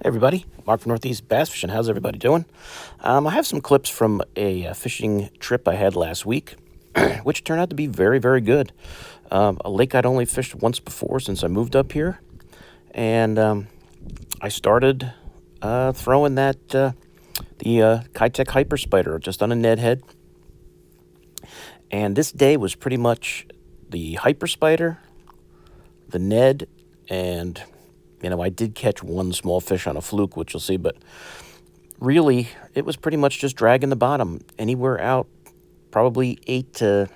Hey everybody, Mark from Northeast Bass Fishing. How's everybody doing? I have some clips from a fishing trip I had last week, which turned out to be very, very good. A lake I'd only fished once before since I moved up here, and I started throwing the Kitech Hyper Spider just on a Ned head. And this day was pretty much the Hyper Spider, the Ned, and I did catch one small fish on a fluke, which you'll see, but really, it was pretty much just dragging the bottom anywhere out, probably 8 to,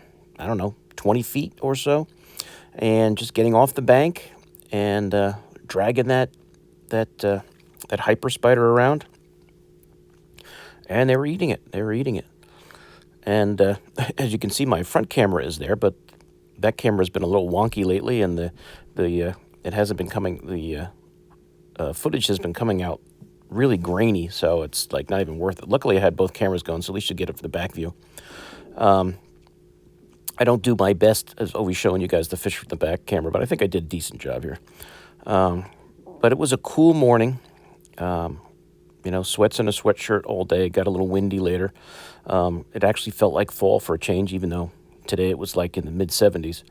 20 feet or so, and just getting off the bank and dragging that hyper spider around. And they were eating it. And as you can see, my front camera is there, but that camera has been a little wonky lately, and it hasn't been coming. The footage has been coming out really grainy, so it's like not even worth it. Luckily, I had both cameras going, so at least you get it for the back view. I don't do my best as always showing you guys the fish from the back camera, but I think I did a decent job here. But it was a cool morning. Sweats and a sweatshirt all day. Got a little windy later. It actually felt like fall for a change, even though today it was like in the mid-70s.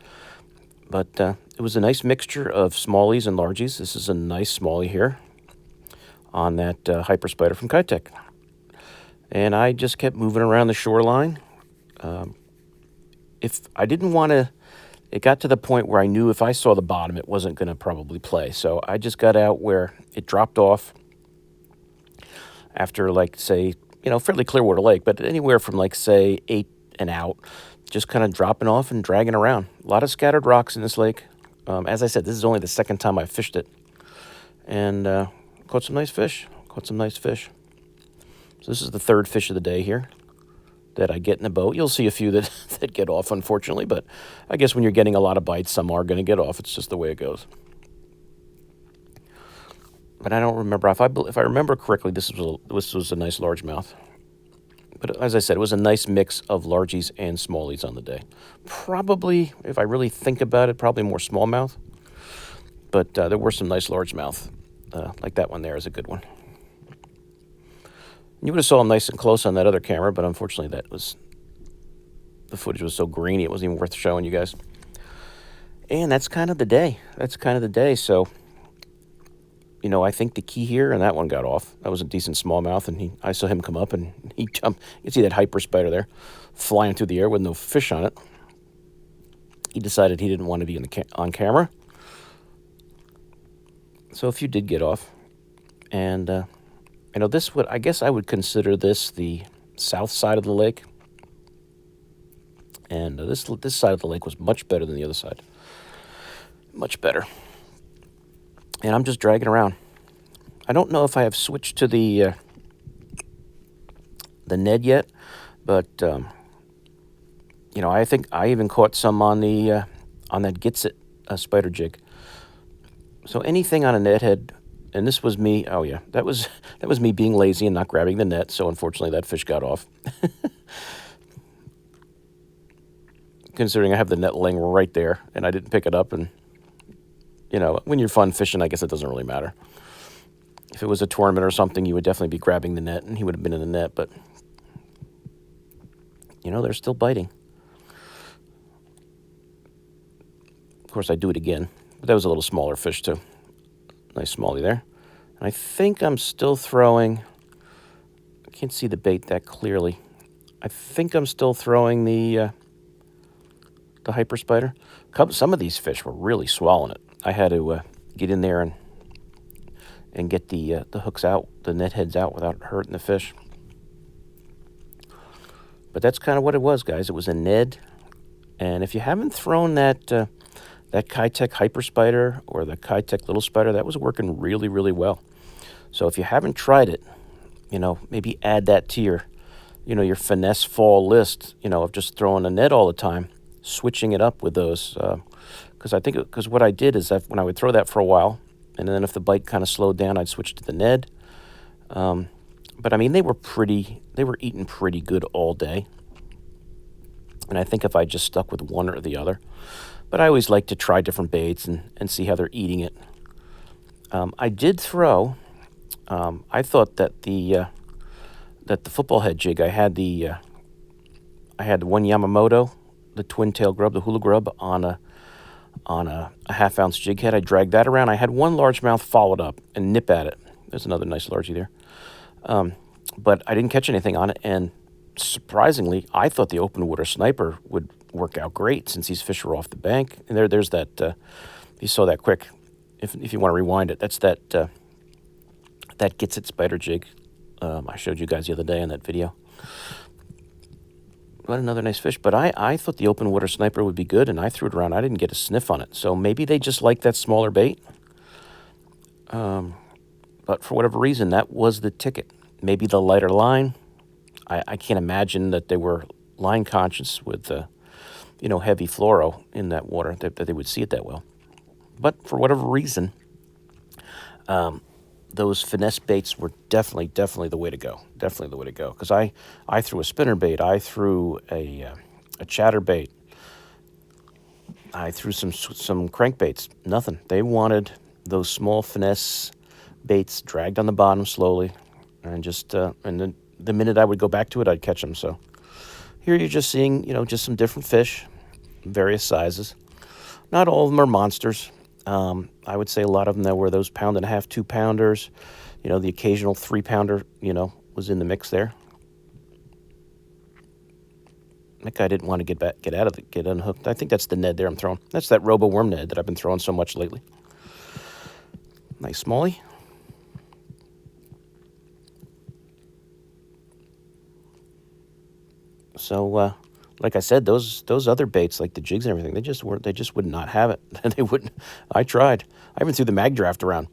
But it was a nice mixture of smallies and largies. This is a nice smallie here on that Hyper Spider from Kitech. And I just kept moving around the shoreline. If I didn't want to, it got to the point where I knew if I saw the bottom, it wasn't going to probably play. So I just got out where it dropped off after, fairly clear water lake, but anywhere from, 8 and out. Just kind of dropping off and dragging around. A lot of scattered rocks in this lake. As I said, this is only the second time I fished it. And caught some nice fish. So this is the third fish of the day here that I get in the boat. You'll see a few that get off, unfortunately. But I guess when you're getting a lot of bites, some are going to get off. It's just the way it goes. But I don't remember. If I remember correctly, this was a nice largemouth. But as I said, it was a nice mix of largies and smallies on the day. Probably, if I really think about it, probably more smallmouth. But there were some nice largemouth. Like that one there is a good one. You would have saw them nice and close on that other camera, but unfortunately the footage was so grainy it wasn't even worth showing you guys. And that's kind of the day. So, I think the key here, and that one got off. That was a decent smallmouth, and I saw him come up, and he jumped. You can see that Hyper Spider there, flying through the air with no fish on it. He decided he didn't want to be on camera. So a few did get off. And, I guess I would consider this the south side of the lake. And this side of the lake was much better than the other side. Much better. And I'm just dragging around. I don't know if I have switched to the Ned yet, but I think I even caught some on that Gets It spider jig. So anything on a Ned head, and this was me. Oh yeah, that was me being lazy and not grabbing the net. So unfortunately, that fish got off. Considering I have the net laying right there, and I didn't pick it up, and when you're fun fishing, I guess it doesn't really matter. If it was a tournament or something, you would definitely be grabbing the net, and he would have been in the net, but, they're still biting. Of course, I'd do it again, but that was a little smaller fish, too. Nice smallie there. And I think I'm still throwing, I can't see the bait that clearly. I think I'm still throwing the Hyper Spider. Some of these fish were really swallowing it. I had to get in there and get the hooks out, the net heads out without hurting the fish. But that's kind of what it was, guys. It was a Ned. And if you haven't thrown that Kitech Hyper Spider or the Kitech Little Spider, that was working really, really well. So if you haven't tried it, maybe add that to your finesse fall list, of just throwing a Ned all the time, switching it up with those. Because what I did is that when I would throw that for a while, and then if the bite kind of slowed down, I'd switch to the Ned. But I mean, they were eating pretty good all day. And I think if I just stuck with one or the other, but I always like to try different baits and see how they're eating it. I did throw I thought that the football head jig, I had the one Yamamoto, the twin tail grub, the hula grub, on a half-ounce jig head. I dragged that around. I had one largemouth followed up and nip at it. There's another nice largie there. But I didn't catch anything on it, and surprisingly, I thought the open water sniper would work out great since these fish were off the bank. And there's that, you saw that quick, if you want to rewind it, that's that Gets It spider jig I showed you guys the other day in that video. What another nice fish. But I thought the open water sniper would be good, and I threw it around. I didn't get a sniff on it. So maybe they just like that smaller bait. But for whatever reason, that was the ticket. Maybe the lighter line. I can't imagine that they were line conscious with, heavy fluoro in that water, that they would see it that well. But for whatever reason, those finesse baits were definitely the way to go. Definitely the way to go. Because I threw a spinner bait. I threw a chatterbait. I threw some crankbaits. Nothing. They wanted those small finesse baits dragged on the bottom slowly, and just and then the minute I would go back to it, I'd catch them. So here you're just seeing, just some different fish, various sizes. Not all of them are monsters. I would say a lot of them that were those 1.5 pound, 2 pounders. The occasional 3 pounder, was in the mix there. That guy didn't want to get unhooked. I think that's the Ned there I'm throwing. That's that Robo Worm Ned that I've been throwing so much lately. Nice smallie. So, like I said, those other baits, like the jigs and everything, they just would not have it. They wouldn't. I tried. I even threw the mag draft around.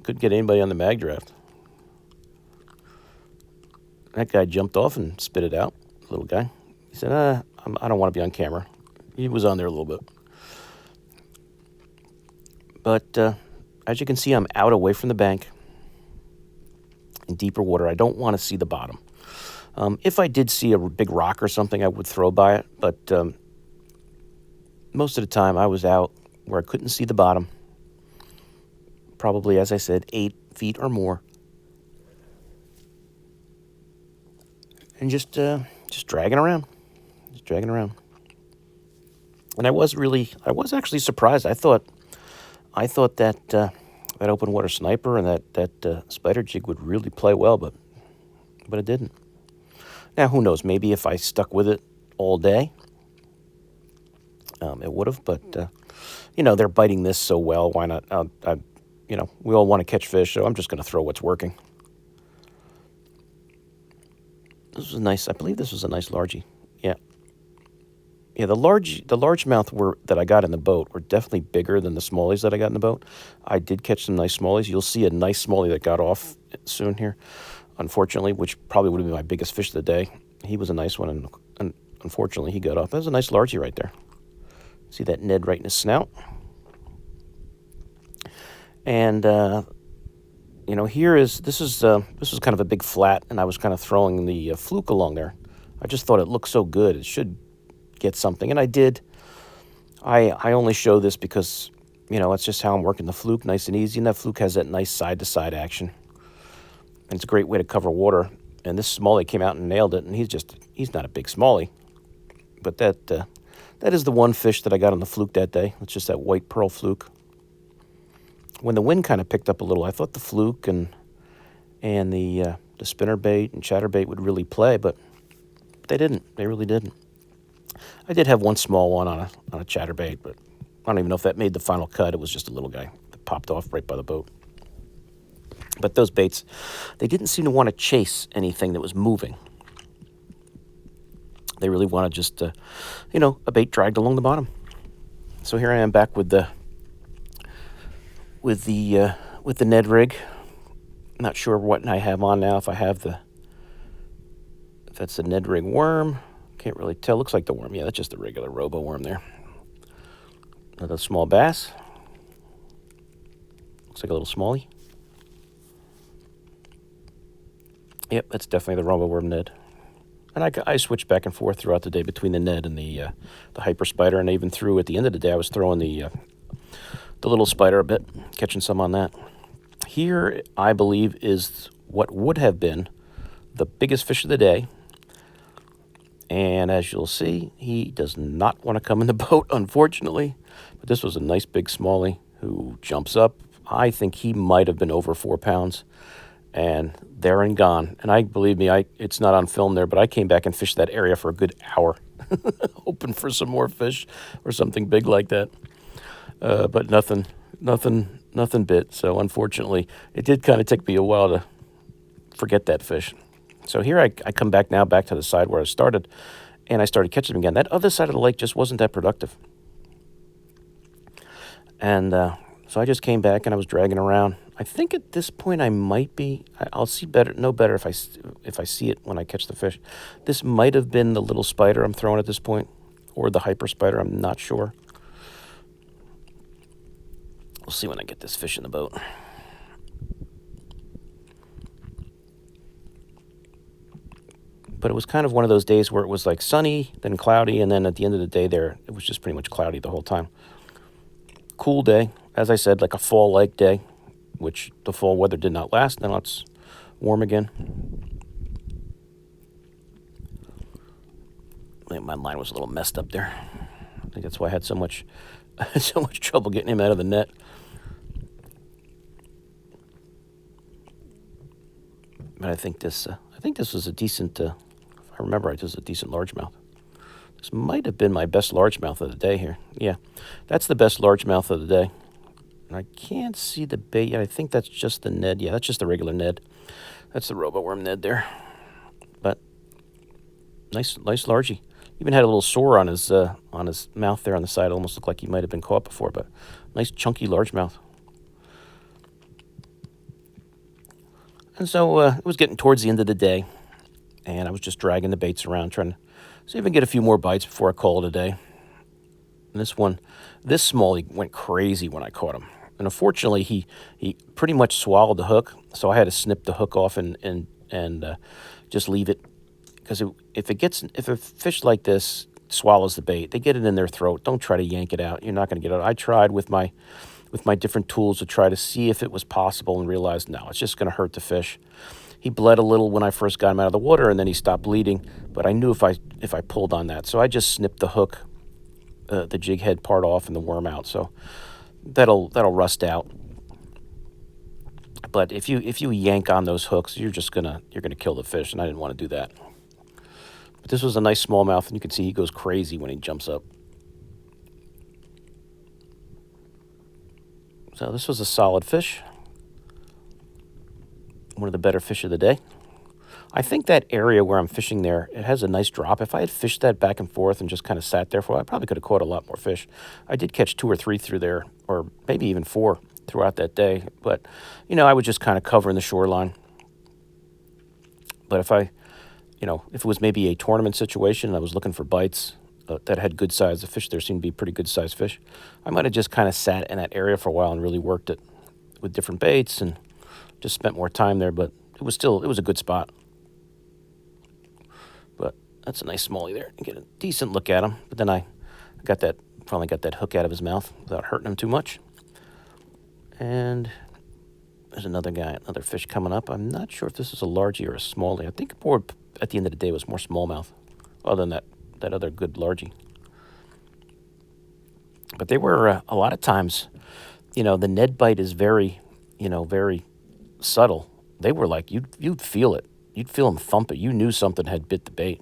Couldn't get anybody on the mag draft. That guy jumped off and spit it out, little guy. He said, I don't want to be on camera. He was on there a little bit. But as you can see, I'm out away from the bank in deeper water. I don't want to see the bottom. If I did see a big rock or something, I would throw by it. But most of the time, I was out where I couldn't see the bottom. Probably, as I said, 8 feet or more. And just dragging around. Just dragging around. And I was actually surprised. I thought that open water sniper and that spider jig would really play well, but it didn't. Now, who knows? Maybe if I stuck with it all day, it would have. But, they're biting this so well. Why not? We all want to catch fish, so I'm just going to throw what's working. This was nice. I believe this was a nice largie. Yeah. Yeah, the largemouth that I got in the boat were definitely bigger than the smallies that I got in the boat. I did catch some nice smallies. You'll see a nice smallie that got off soon here, unfortunately, which probably would have been my biggest fish of the day. He was a nice one, and unfortunately, he got off. That was a nice largie right there. See that Ned right in his snout? And, this was kind of a big flat, and I was kind of throwing the Fluke along there. I just thought it looked so good. It should get something, and I did. I only show this because, it's just how I'm working the Fluke, nice and easy, and that Fluke has that nice side-to-side action. And it's a great way to cover water. And this smallie came out and nailed it, and he's not a big smallie. But that is the one fish that I got on the Fluke that day. It's just that white pearl Fluke. When the wind kind of picked up a little, I thought the Fluke and the spinnerbait and chatterbait would really play, but they didn't. They really didn't. I did have one small one on a chatterbait, but I don't even know if that made the final cut. It was just a little guy that popped off right by the boat. But those baits, they didn't seem to want to chase anything that was moving. They really wanted just, a bait dragged along the bottom. So here I am back with the Ned rig. Not sure what I have on now. If that's the Ned rig worm, can't really tell. Looks like the worm. Yeah, that's just the regular Robo worm there. Another small bass. Looks like a little smallie. Yep, that's definitely the Robo worm Ned. And I switched back and forth throughout the day between the Ned and the hyper spider, and I even threw at the end of the day. I was throwing the little spider a bit, catching some on that. here, I believe, is what would have been the biggest fish of the day. And as you'll see, he does not want to come in the boat, unfortunately. But this was a nice big smallie who jumps up. I think he might have been over 4 pounds. And there and gone. And believe me, it's not on film there, but I came back and fished that area for a good hour, hoping for some more fish or something big like that. But nothing bit. So unfortunately, it did kind of take me a while to forget that fish. So here I come back to the side where I started, and I started catching them again. That other side of the lake just wasn't that productive. And so I just came back and I was dragging around. I think at this point I might be, I'll know better if I see it when I catch the fish. This might have been the little spider I'm throwing at this point, or the hyper spider, I'm not sure. We'll see when I get this fish in the boat. But it was kind of one of those days where it was like sunny, then cloudy, and then at the end of the day it was just pretty much cloudy the whole time. Cool day, as I said, like a fall lake day, which the fall weather did not last. Now it's warm again. My line was a little messed up there. I think that's why I had so much trouble getting him out of the net. But I think this was a decent. If I remember right, this was a decent largemouth. This might have been my best largemouth of the day here. Yeah, that's the best largemouth of the day. And I can't see the bait yet. I think that's just the Ned. Yeah, that's just the regular Ned. That's the roboworm Ned there. But nice largie. Even had a little sore on his mouth there on the side. It almost looked like he might have been caught before, but nice chunky largemouth. And so it was getting towards the end of the day, and I was just dragging the baits around, trying to see if I can get a few more bites before I call it a day. And this smallie went crazy when I caught him. And unfortunately, he pretty much swallowed the hook, so I had to snip the hook off and just leave it. Because if a fish like this swallows the bait, they get it in their throat. Don't try to yank it out. You're not going to get it out. I tried with my different tools to try to see if it was possible and realized, no, it's just going to hurt the fish. He bled a little when I first got him out of the water, and then he stopped bleeding. But I knew if I pulled on that. So I just snipped the hook, the jig head part off and the worm out. So that'll rust out. But if you yank on those hooks, you're gonna kill the fish, and I didn't want to do that. But this was a nice smallmouth, and you can see he goes crazy when he jumps up. So this was a solid fish. One of the better fish of the day. I think that area where I'm fishing there, it has a nice drop. If I had fished that back and forth and just kind of sat there for a while, I probably could have caught a lot more fish. I did catch 2 or 3 through there, or maybe even 4 throughout that day. But, I was just kind of covering the shoreline. But if it was maybe a tournament situation and I was looking for bites that had good size, the fish there seemed to be pretty good sized fish, I might have just kind of sat in that area for a while and really worked it with different baits and just spent more time there. But it was a good spot. But that's a nice smallie there. You get a decent look at him. But then I finally got that hook out of his mouth without hurting him too much. And there's another fish coming up. I'm not sure if this is a largie or a smallie. I think more at the end of the day it was more smallmouth, other than that other good largie. But they were a lot of times, the Ned bite is very, very subtle. They were like you'd feel it. You'd feel them thump it. You knew something had bit the bait.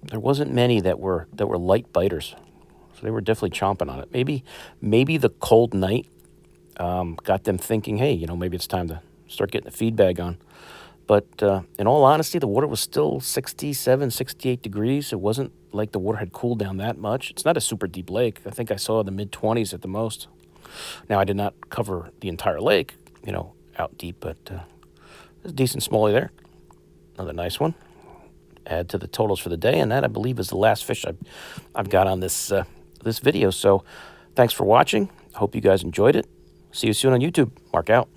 There wasn't many that were light biters, so they were definitely chomping on it. Maybe the cold night got them thinking, hey, maybe it's time to start getting the feed bag on. But in all honesty, the water was still 67, 68 degrees. It wasn't like the water had cooled down that much. It's not a super deep lake. I think I saw the mid-20s at the most. Now, I did not cover the entire lake, out deep, but there's a decent smallie there. Another nice one. Add to the totals for the day, and that, I believe, is the last fish I've got on this video. So thanks for watching. I hope you guys enjoyed it. See you soon on YouTube. Mark out.